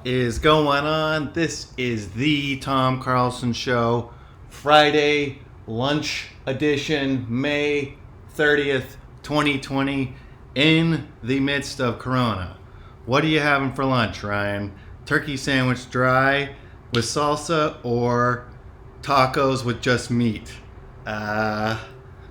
is going on? This is the Tom Carlson Show, Friday lunch edition, May 30th, 2020, in the midst of Corona. What are you having for lunch, Ryan? Turkey sandwich dry with salsa or tacos with just meat?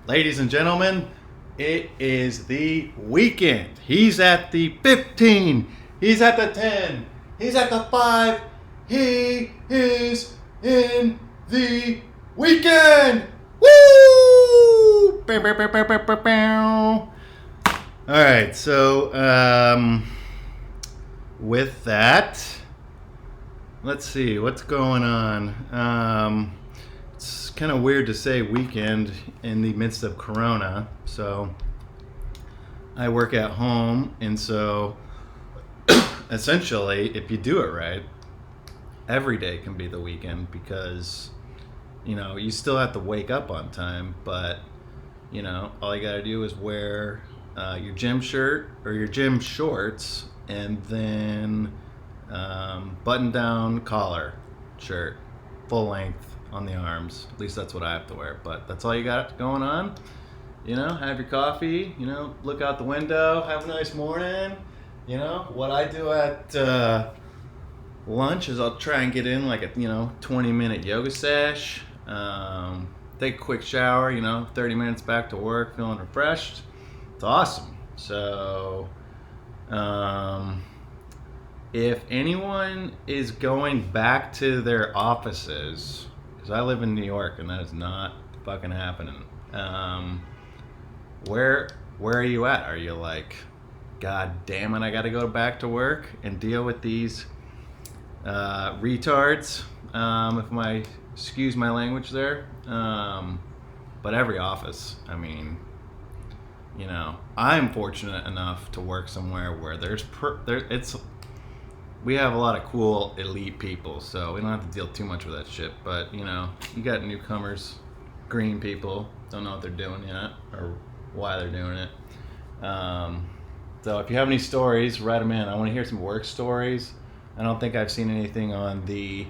Ladies and gentlemen, it is the weekend. He's at the 15. He's at the 10. He's at the 5. He is in the weekend. Woo! Bow, bow, bow, bow, bow, bow, bow. All right, so with that, let's see what's going on. It's kind of weird to say weekend in the midst of Corona. So I work at home, and so essentially, if you do it right, every day can be the weekend because, you know, you still have to wake up on time, but, you know, all you got to do is wear your gym shirt or your gym shorts and then button-down collar shirt, full length on the arms. At least that's what I have to wear, but that's all you got going on. You know, have your coffee, you know, look out the window, have a nice morning. You know, what I do at lunch is I'll try and get in like a, 20-minute yoga sesh, take a quick shower, 30 minutes back to work, feeling refreshed. It's awesome. So, if anyone is going back to their offices, because I live in New York and that is not fucking happening, where are you at? Are you like, God damn it, I gotta go back to work and deal with these retards, excuse my language there, but every office, I mean, I'm fortunate enough to work somewhere where we have a lot of cool elite people, so we don't have to deal too much with that shit, but you got newcomers, green people, don't know what they're doing yet, or why they're doing it. So if you have any stories, write them in. I want to hear some work stories. I don't think I've seen anything on the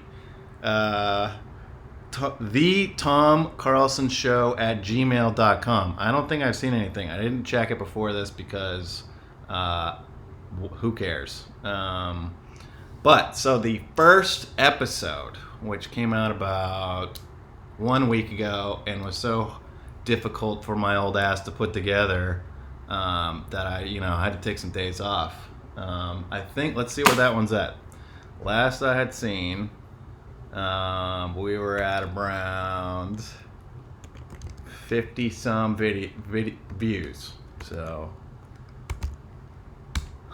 Tom Carlson Show at gmail.com. I don't think I've seen anything. I didn't check it before this because who cares? But so the first episode, which came out about 1 week ago and was so difficult for my old ass to put together, that I had to take some days off. I think, let's see where that one's at. Last I had seen, we were at around 50 some views. So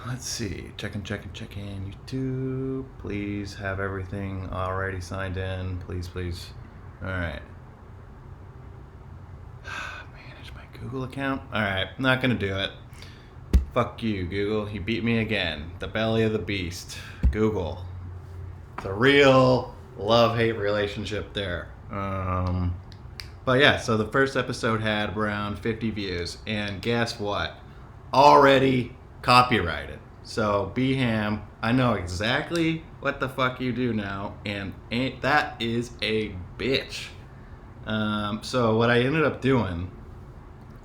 let's see. Check in. YouTube. Please have everything already signed in. Please. All right. Google account? Alright, not gonna do it. Fuck you, Google. You beat me again. The belly of the beast. Google. It's a real love-hate relationship there. But yeah, so the first episode had around 50 views. And guess what? Already copyrighted. So, B-Ham, I know exactly what the fuck you do now. And that is a bitch. So what I ended up doing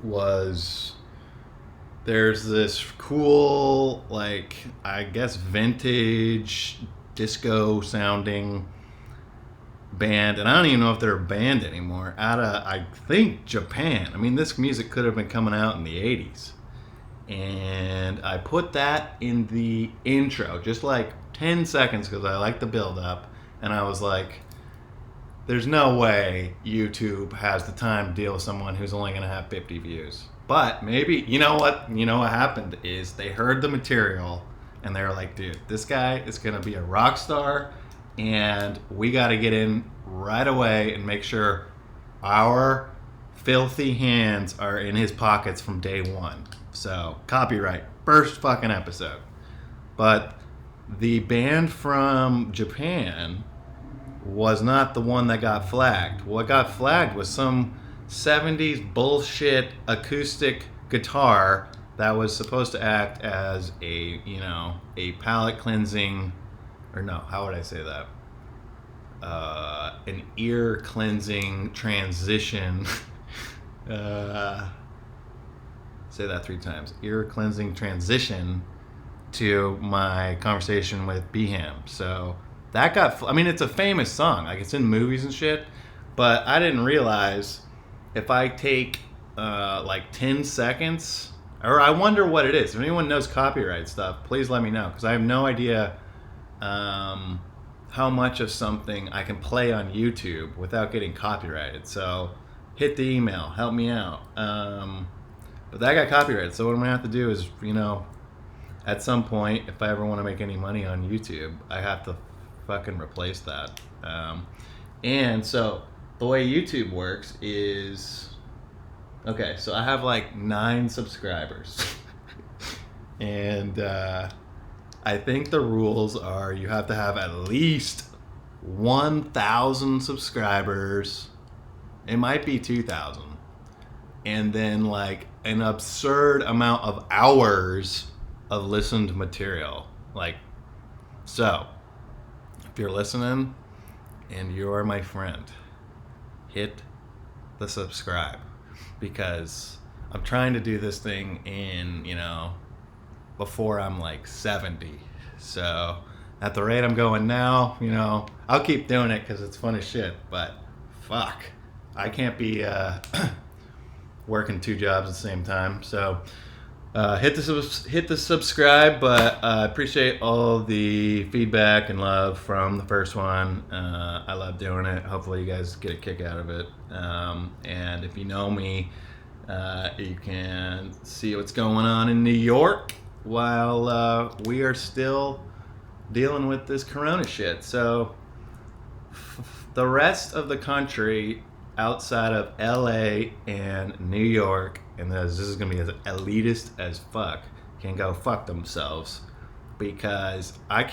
was, there's this cool, like, I guess vintage disco sounding band, and I don't even know if they're a band anymore, out of, I think, Japan. I mean, this music could have been coming out in the 80s. And I put that in the intro, just like 10 seconds, because I like the build up, and I was like, there's no way YouTube has the time to deal with someone who's only going to have 50 views. But maybe, you know what happened is they heard the material and they were like, dude, this guy is going to be a rock star and we got to get in right away and make sure our filthy hands are in his pockets from day one. So, copyright, first fucking episode. But the band from Japan was not the one that got flagged. What got flagged was some 70s bullshit acoustic guitar that was supposed to act as a palate cleansing or no, how would I say that? An ear cleansing transition. Say that 3 times. Ear cleansing transition to my conversation with Beham. So that got, I mean, it's a famous song. Like, it's in movies and shit. But I didn't realize if I take like 10 seconds, or I wonder what it is. If anyone knows copyright stuff, please let me know. Because I have no idea how much of something I can play on YouTube without getting copyrighted. So hit the email, help me out. But that got copyrighted. So what I'm going to have to do is, at some point, if I ever want to make any money on YouTube, I have to fucking replace that. And so the way YouTube works is, okay, so I have like 9 subscribers. And I think the rules are you have to have at least 1,000 subscribers. It might be 2,000. And then like an absurd amount of hours of listened material. Like, so if you're listening and you're my friend, hit the subscribe, because I'm trying to do this thing in, before I'm like 70. So at the rate I'm going now, I'll keep doing it because it's fun as shit, but fuck, I can't be working 2 jobs at the same time. So hit the subscribe, but I appreciate all the feedback and love from the first one. I love doing it. Hopefully you guys get a kick out of it. And if you know me, you can see what's going on in New York while we are still dealing with this corona shit. So the rest of the country outside of LA and New York, and this is going to be as elitist as fuck, can go fuck themselves, because I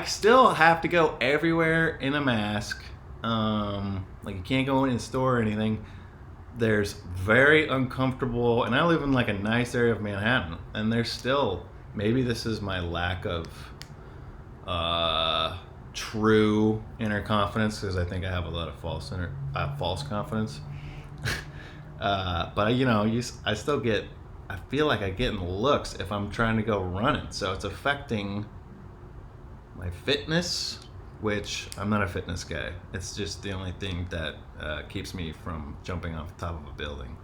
still have to go everywhere in a mask. Like, you can't go in a store or anything. There's very uncomfortable, and I live in like a nice area of Manhattan, and there's still, maybe this is my lack of true inner confidence, because I think I have a lot of false confidence. But I still get, I feel like I get in looks if I'm trying to go running, so it's affecting my fitness, which I'm not a fitness guy. It's just the only thing that keeps me from jumping off the top of a building.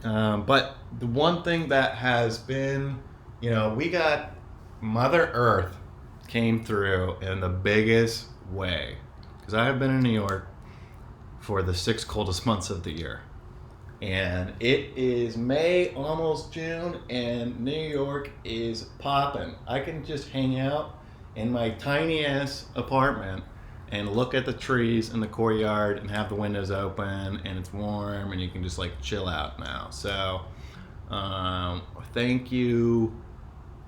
But the one thing that has been, we got Mother Earth came through in the biggest way, because I have been in New York for the 6 coldest months of the year, and it is May, almost June, and New York is popping. I can just hang out in my tiny ass apartment and look at the trees in the courtyard and have the windows open, and it's warm, and you can just like chill out now. So thank you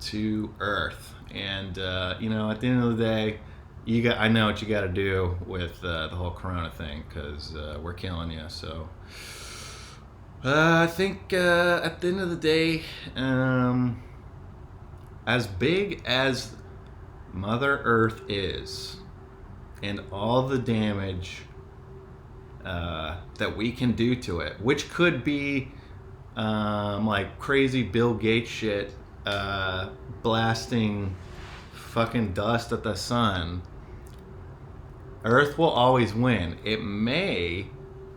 to Earth. And at the end of the day, I know what you got to do with the whole corona thing, because we're killing you. So I think at the end of the day, as big as Mother Earth is, and all the damage that we can do to it, which could be like crazy Bill Gates shit, blasting fucking dust at the sun, Earth will always win. It may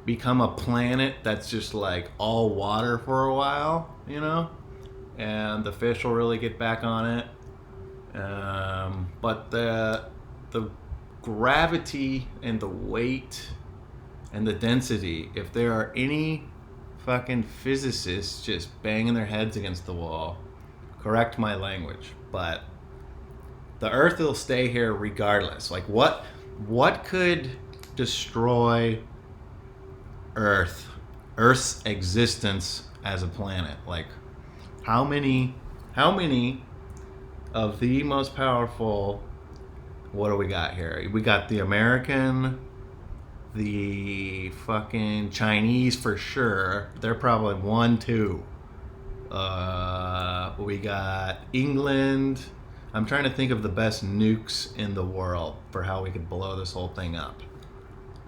become a planet that's just like all water for a while, and the fish will really get back on it. But the gravity and the weight and the density, if there are any fucking physicists just banging their heads against the wall, correct my language, but the Earth will stay here regardless. Like, what could destroy Earth's existence as a planet? Like, how many of the most powerful, what do we got here? We got the American, the fucking Chinese for sure. They're probably 1, 2. We got England. I'm trying to think of the best nukes in the world for how we could blow this whole thing up.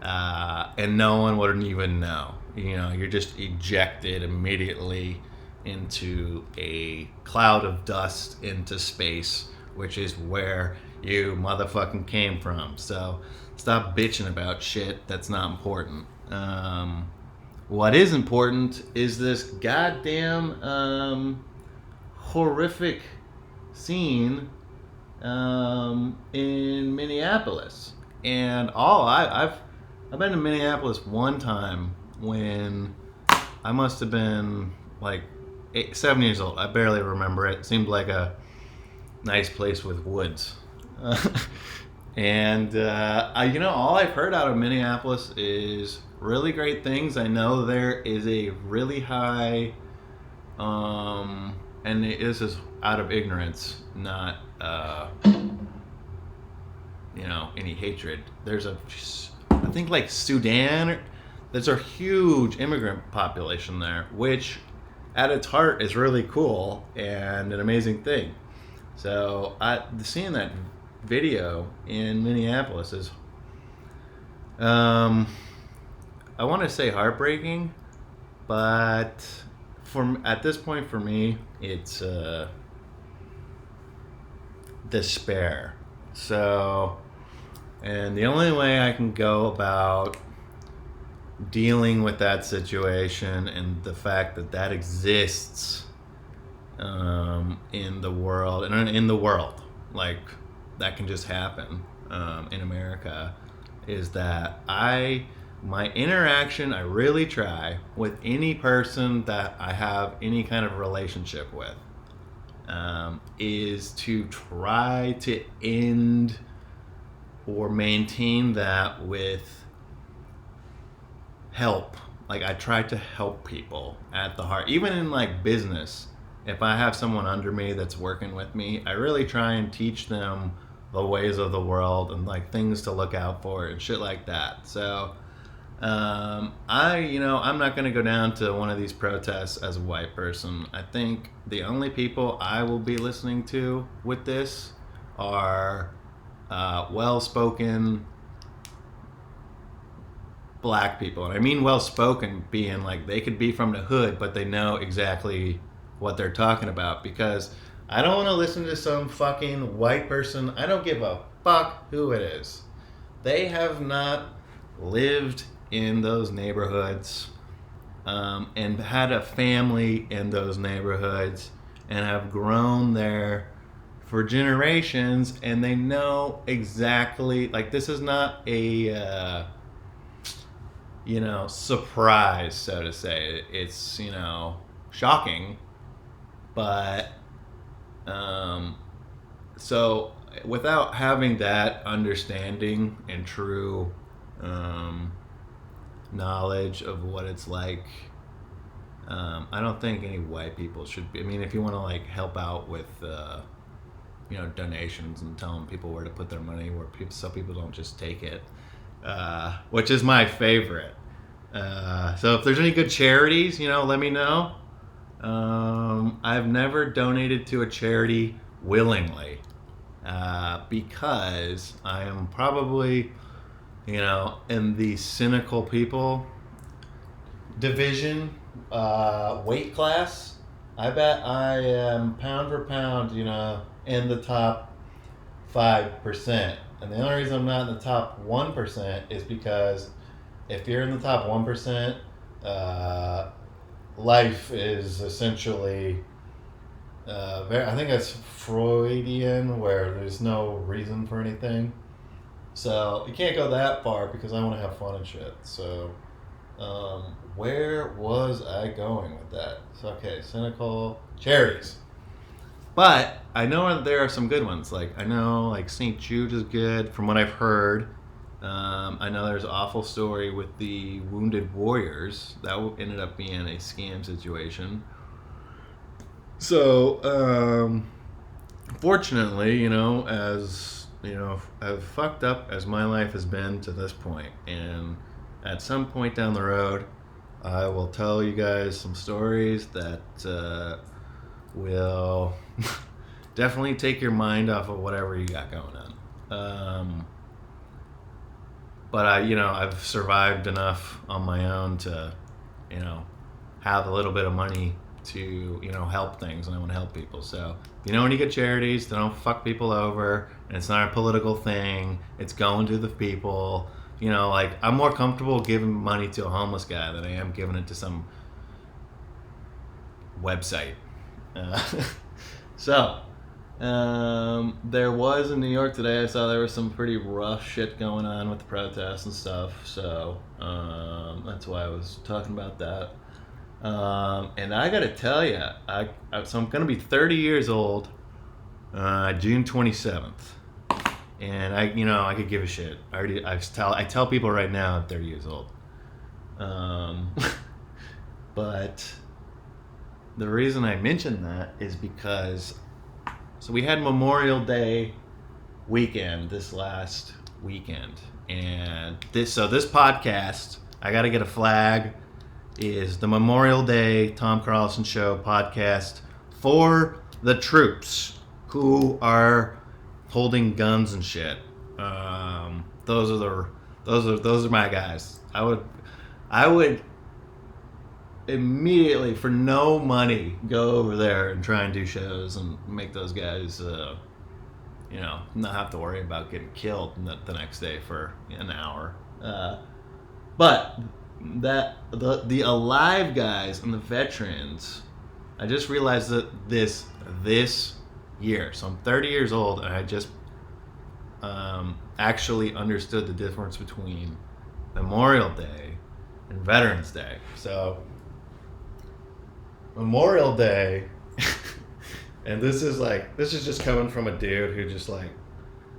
And no one wouldn't even know. You know, you're just ejected immediately into a cloud of dust into space, which is where you motherfucking came from. So stop bitching about shit that's not important. What is important is this goddamn horrific scene in Minneapolis. And I've been to Minneapolis one time when I must have been like 7 years old. I barely remember it. It seemed like a nice place with woods. And all I've heard out of Minneapolis is really great things. I know there is a really high, and this is out of ignorance, not any hatred. There's I think like Sudan. There's a huge immigrant population there, which at its heart is really cool and an amazing thing. So seeing that video in Minneapolis is, I want to say heartbreaking, but at this point for me, it's despair. So, and the only way I can go about dealing with that situation and the fact that exists in the world, and in the world, like that can just happen in America, is that my interaction, I really try with any person that I have any kind of relationship with, is to try to end or maintain that with help. Like I try to help people at the heart, even in like business. If I have someone under me that's working with me, I really try and teach them the ways of the world and like things to look out for and shit like that. So I'm not going to go down to one of these protests as a white person. I think the only people I will be listening to with this are well-spoken black people. And I mean well-spoken being like they could be from the hood, but they know exactly what they're talking about. Because I don't want to listen to some fucking white person. I don't give a fuck who it is. They have not lived in those neighborhoods and had a family in those neighborhoods and have grown there for generations, and they know exactly, like, this is not a surprise, so to say. It's shocking, but so without having that understanding and true knowledge of what it's like, I don't think any white people should be. I mean, if you want to like help out with donations and telling people where to put their money, so people don't just take it, which is my favorite. So if there's any good charities, let me know. I've never donated to a charity willingly, because I am probably, in the cynical people division, weight class. I bet I am pound for pound, in the top 5%. And the only reason I'm not in the top 1% is because if you're in the top 1%, life is essentially, I think that's Freudian, where there's no reason for anything. So you can't go that far because I want to have fun and shit. So where was I going with that? So, okay, cynical charities. But I know there are some good ones. Like I know like St. Jude is good from what I've heard. I know there's an awful story with the Wounded Warriors. That ended up being a scam situation. So, fortunately, as fucked up as my life has been to this point, and at some point down the road, I will tell you guys some stories that will definitely take your mind off of whatever you got going on. But I've survived enough on my own to, have a little bit of money to, help things, and I want to help people. So, when you get charities, they don't fuck people over, and it's not a political thing. It's going to the people. I'm more comfortable giving money to a homeless guy than I am giving it to some website. So, there was in New York today, I saw there was some pretty rough shit going on with the protests and stuff. So, that's why I was talking about that. And I gotta tell you, so I'm gonna be 30 years old, June 27th. And I could give a shit. I tell people right now I'm 30 years old. But the reason I mention that is because, so we had Memorial Day weekend this last weekend, and this podcast, I got to get a flag, is the Memorial Day Tom Carlson Show podcast for the troops who are holding guns and shit. Those are my guys. I would immediately, for no money, go over there and try and do shows and make those guys, not have to worry about getting killed the next day for an hour. But that the alive guys and the veterans, I just realized that this year, so I'm 30 years old, and I just actually understood the difference between Memorial Day and Veterans Day. So Memorial Day, and this is just coming from a dude who just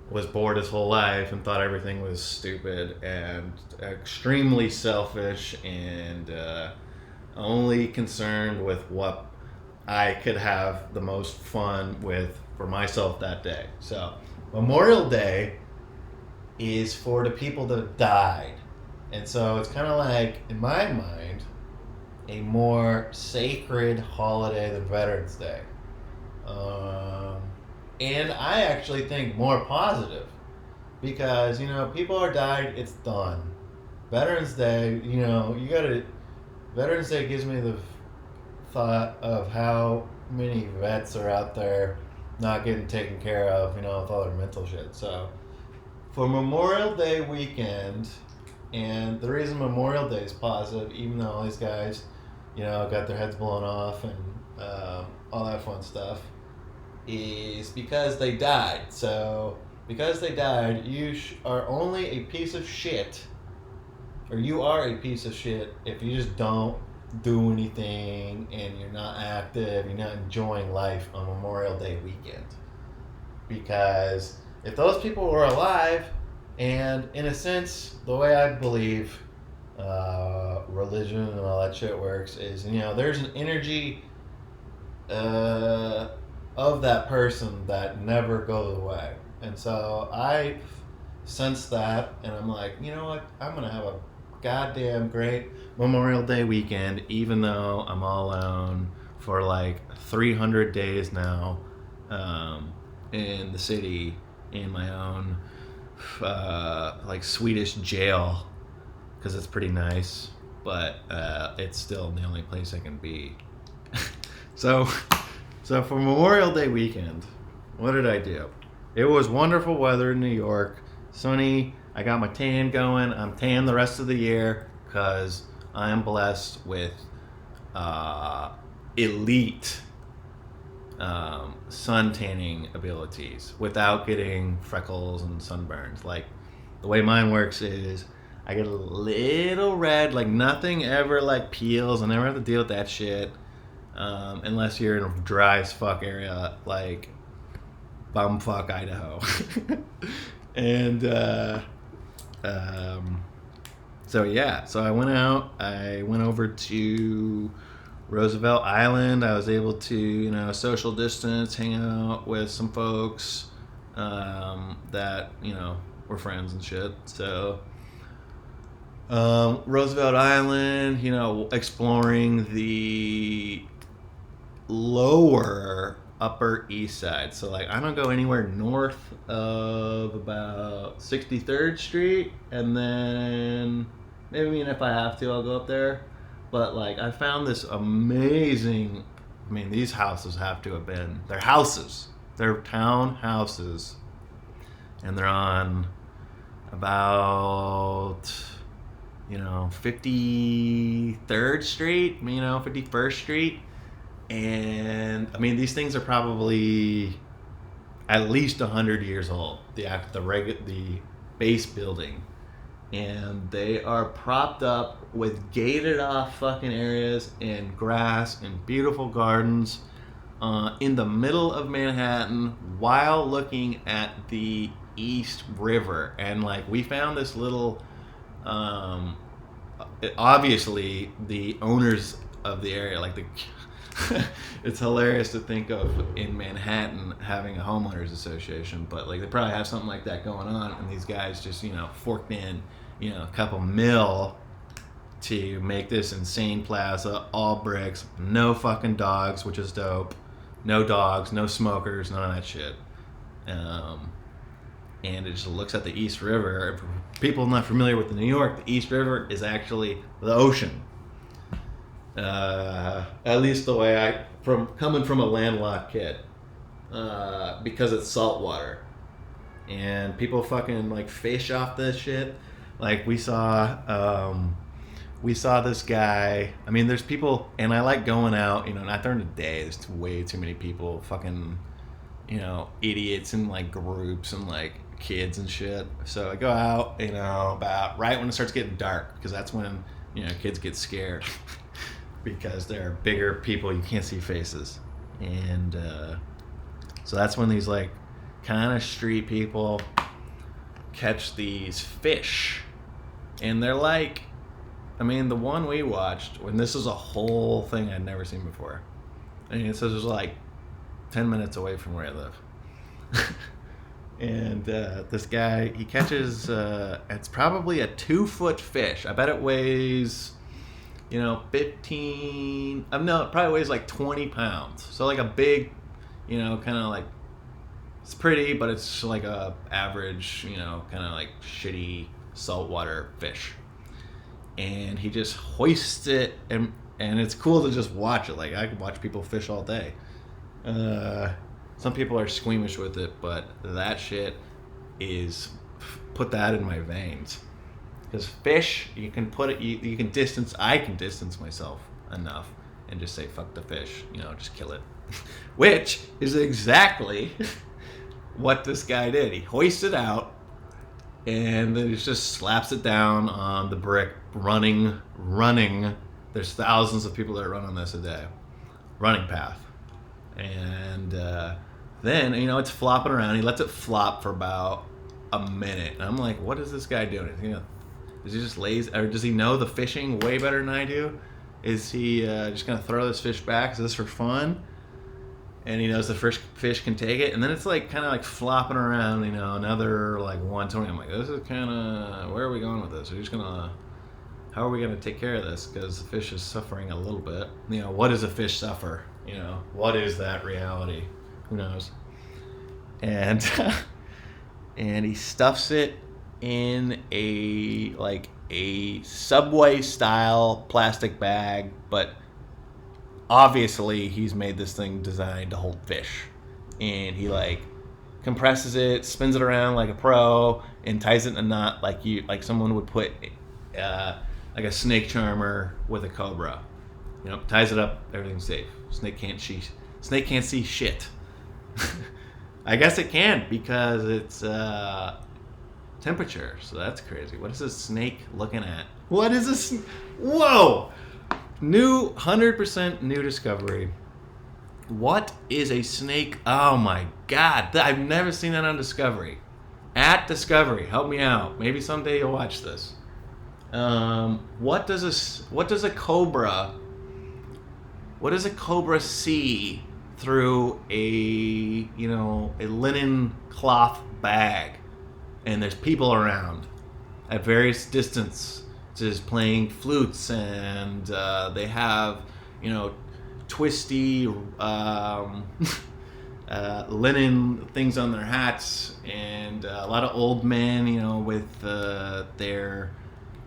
was bored his whole life and thought everything was stupid and extremely selfish and only concerned with what I could have the most fun with for myself that day. So Memorial Day is for the people that have died. And so it's kind of like, in my mind, a more sacred holiday than Veterans Day. And I actually think more positive because, people are died, it's done. Veterans Day, Veterans Day gives me the thought of how many vets are out there not getting taken care of, with all their mental shit. So for Memorial Day weekend, and the reason Memorial Day is positive, even though all these guys, got their heads blown off and all that fun stuff, is because they died. So because they died, you are only a piece of shit, or you are a piece of shit if you just don't do anything and you're not active, you're not enjoying life on Memorial Day weekend. Because if those people were alive, and in a sense, the way I believe religion and all that shit works is, there's an energy of that person that never goes away. And so I sense that, and I'm like, you know what, I'm going to have a goddamn great Memorial Day weekend, even though I'm all alone for 300 days now in the city, in my own Swedish jail, because it's pretty nice, but it's still the only place I can be. So for Memorial Day weekend, what did I do? It was wonderful weather in New York, sunny. I got my tan going. I'm tan the rest of the year because I am blessed with elite sun tanning abilities without getting freckles and sunburns. The way mine works is I get a little red, nothing ever peels. I never have to deal with that shit unless you're in a dry as fuck area like bumfuck Idaho. And so I went over to Roosevelt Island. I was able to, social distance, hang out with some folks that, were friends and shit. So Roosevelt Island, exploring the lower Upper East Side. So like I don't go anywhere north of about 63rd Street, and then maybe if I have to, I'll go up there. But like I found this amazing. I mean, these houses have to have been. They're houses. They're town houses, and they're on about 53rd Street, 51st Street. And I mean, these things are probably at least 100 years old. The base building, and they are propped up with gated off fucking areas and grass and beautiful gardens in the middle of Manhattan, while looking at the East River. And like we found this little, obviously the owners of the area, like the. It's hilarious to think of in Manhattan having a homeowners association, but like they probably have something like that going on, and these guys just forked in a couple mil to make this insane plaza, all bricks, no fucking dogs, which is dope, no dogs, no smokers, none of that shit, and it just looks at the East River. For people not familiar with New York, the East River is actually the ocean. At least the way coming from a landlocked kid, because it's salt water, and people fucking like fish off this shit. Like we saw this guy. I mean, there's people, and I like going out, not during the day. There's way too many people, fucking, idiots in like groups and like kids and shit. So I go out, about right when it starts getting dark, because that's when kids get scared. Because there are bigger people, you can't see faces, and so that's when these like kind of street people catch these fish, and they're like, I mean, the one we watched, when this is a whole thing I'd never seen before, and it says it was like 10 minutes away from where I live, and this guy, he catches it's probably a 2-foot fish. I bet it weighs 15, no, it probably weighs like 20 pounds. So like a big, kind of like, it's pretty, but it's like a average, kind of like shitty saltwater fish. And he just hoists it, and it's cool to just watch it. Like I could watch people fish all day. Some people are squeamish with it, but that shit put that in my veins. Because fish, you can put it, you can distance, I can distance myself enough and just say, fuck the fish, just kill it. Which is exactly what this guy did. He hoisted out, and then he just slaps it down on the brick, running. There's thousands of people that run on this a day. Running path. And then, it's flopping around. He lets it flop for about a minute. And I'm like, what is this guy doing? Is he just lazy, or does he know the fishing way better than I do? Is he just gonna throw this fish back? Is this for fun? And he knows the first fish can take it, and then it's like kind of like flopping around, another like 120. I'm like, this is kind of, where are we going with this? How are we gonna take care of this? Because the fish is suffering a little bit. What does a fish suffer? What is that reality? Who knows? And and he stuffs it in a Subway style plastic bag, but obviously he's made this thing designed to hold fish, and he like compresses it, spins it around like a pro, and ties it in a knot like someone would put like a snake charmer with a cobra. Ties it up, everything's safe. Snake can't see shit. I guess it can, because it's temperature, so that's crazy. What is this snake looking at? What is this? Whoa! 100% new discovery. What is a snake? Oh my god, I've never seen that on Discovery. At Discovery, help me out. Maybe someday you'll watch this. What does a cobra see through a linen cloth bag? And there's people around at various distances playing flutes, and they have twisty linen things on their hats, and a lot of old men, with their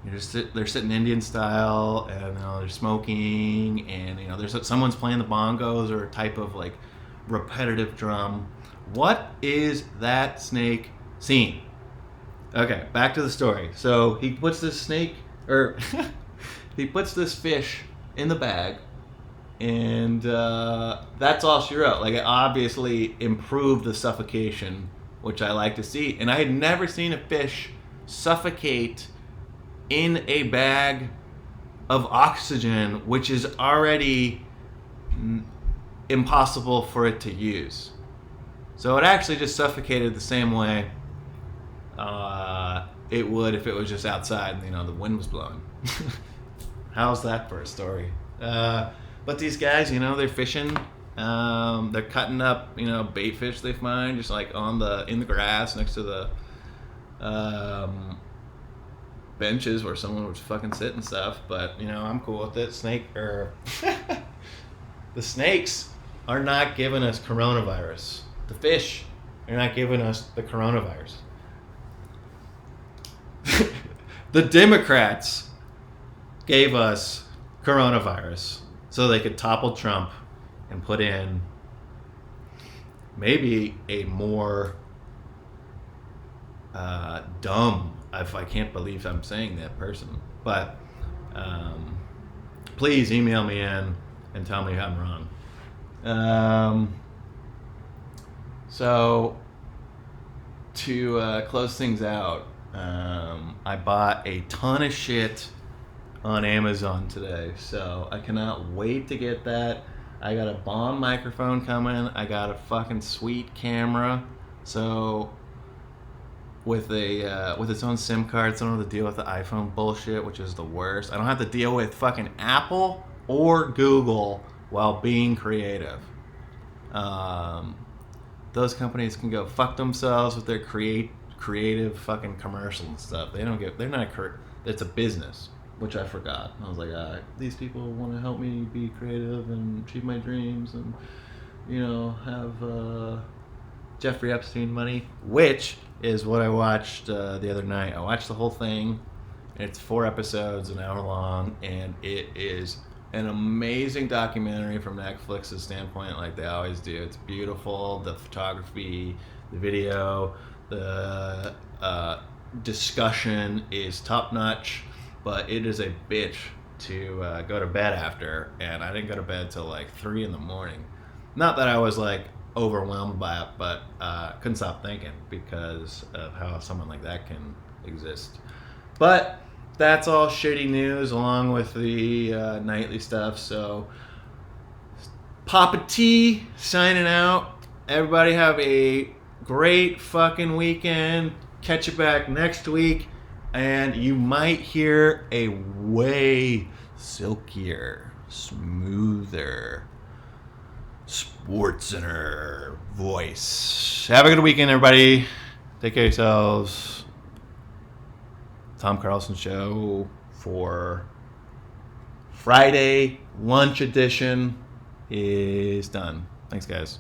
they're sitting Indian style, and they're smoking, and there's someone's playing the bongos or a type of like repetitive drum. What is that snake scene? Okay, back to the story. So he puts this snake, or he puts this fish in the bag, and that's all she wrote. Like, it obviously improved the suffocation, which I like to see. And I had never seen a fish suffocate in a bag of oxygen, which is already impossible for it to use. So it actually just suffocated the same way it would if it was just outside and the wind was blowing. How's that for a story? But these guys, they're fishing. They're cutting up, bait fish they find just like in the grass next to the benches where someone would fucking sit and stuff. But I'm cool with it. The snakes are not giving us coronavirus. The fish are not giving us the coronavirus. The Democrats gave us coronavirus so they could topple Trump and put in maybe a more dumb, if I can't believe I'm saying that person, but please email me in and tell me I'm wrong. So to close things out, I bought a ton of shit on Amazon today, so I cannot wait to get that. I got a bomb microphone coming. I got a fucking sweet camera. So with its own SIM card, so I don't have to deal with the iPhone bullshit, which is the worst. I don't have to deal with fucking Apple or Google while being creative. Those companies can go fuck themselves with their creative fucking commercials and stuff. It's a business, which I forgot. I was like, these people want to help me be creative and achieve my dreams and, have Jeffrey Epstein money, which is what I watched the other night. I watched the whole thing. It's 4 episodes, an hour long, and it is an amazing documentary from Netflix's standpoint, like they always do. It's beautiful. The photography, the video, the discussion is top notch, but it is a bitch to go to bed after, and I didn't go to bed till like 3 in the morning. Not that I was like overwhelmed by it, but couldn't stop thinking because of how someone like that can exist. But that's all shitty news along with the nightly stuff. So Papa T signing out. Everybody have a great fucking weekend. Catch you back next week, and you might hear a way silkier, smoother SportsCenter voice. Have a good weekend, everybody. Take care of yourselves. Tom Carlson Show for Friday lunch edition is done. Thanks, guys.